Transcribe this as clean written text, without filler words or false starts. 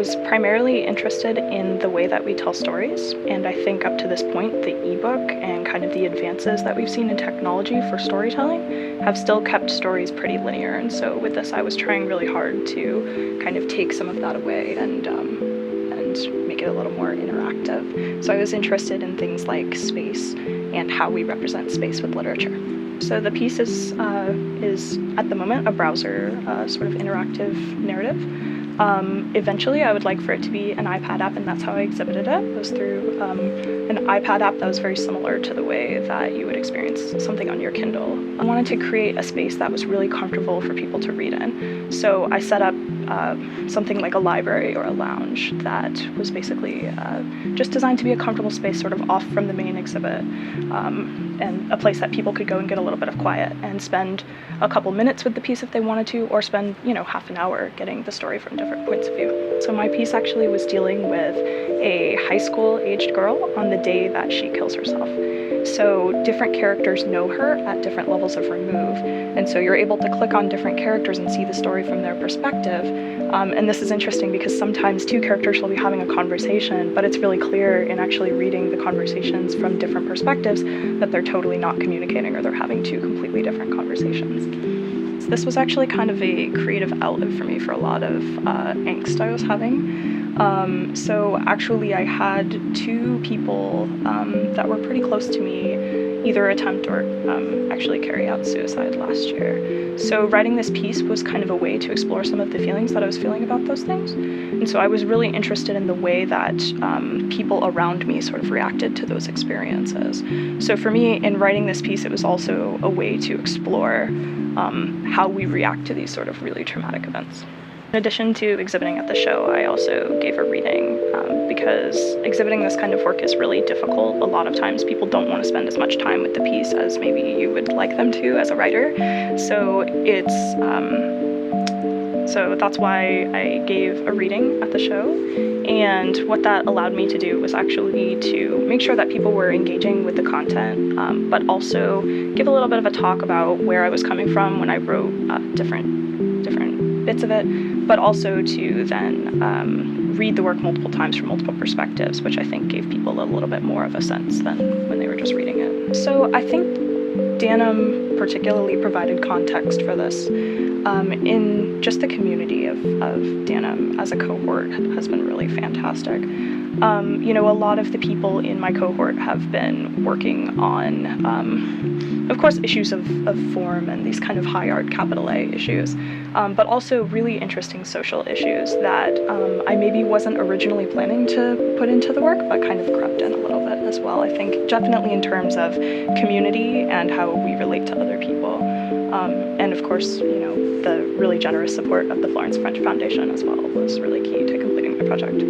was primarily interested in the way that we tell stories, and I think up to this point the ebook and kind of the advances that we've seen in technology for storytelling have still kept stories pretty linear, and so with this I was trying really hard to kind of take some of that away and make it a little more interactive. So I was interested in things like space and how we represent space with literature. So the piece is at the moment a browser sort of interactive narrative. Eventually I would like for it to be an iPad app, and that's how I exhibited it. It was through an iPad app that was very similar to the way that you would experience something on your Kindle. I wanted to create a space that was really comfortable for people to read in. So I set up something like a library or a lounge that was basically just designed to be a comfortable space sort of off from the main exhibit, and a place that people could go and get a little bit of quiet and spend a couple minutes with the piece if they wanted to, or spend, half an hour getting the story from different points of view. So my piece actually was dealing with a high school aged girl on the day that she kills herself. So different characters know her at different levels of remove, and so you're able to click on different characters and see the story from their perspective. And this is interesting because sometimes two characters will be having a conversation, but it's really clear in actually reading the conversations from different perspectives that they're totally not communicating, or they're having two completely different conversations. This was actually kind of a creative outlet for me for a lot of angst I was having. So actually I had two people that were pretty close to me either attempt or actually carry out suicide last year. So writing this piece was kind of a way to explore some of the feelings that I was feeling about those things. And so I was really interested in the way that people around me sort of reacted to those experiences. So for me, in writing this piece, it was also a way to explore how we react to these sort of really traumatic events. In addition to exhibiting at the show, I also gave a reading because exhibiting this kind of work is really difficult. A lot of times people don't want to spend as much time with the piece as maybe you would like them to as a writer. So so that's why I gave a reading at the show. And what that allowed me to do was actually to make sure that people were engaging with the content, but also give a little bit of a talk about where I was coming from when I wrote different bits of it, but also to then read the work multiple times from multiple perspectives, which I think gave people a little bit more of a sense than when they were just reading it. So I think DANM particularly provided context for this. In just the community of DANM as a cohort has been really fantastic. A lot of the people in my cohort have been working on, of course, issues of form and these kind of high art capital A issues, but also really interesting social issues that I maybe wasn't originally planning to put into the work, but kind of crept in a little bit as well. I think definitely in terms of community and how we relate to other people. And of course, the really generous support of the Florence French Foundation as well was really key to completing my project.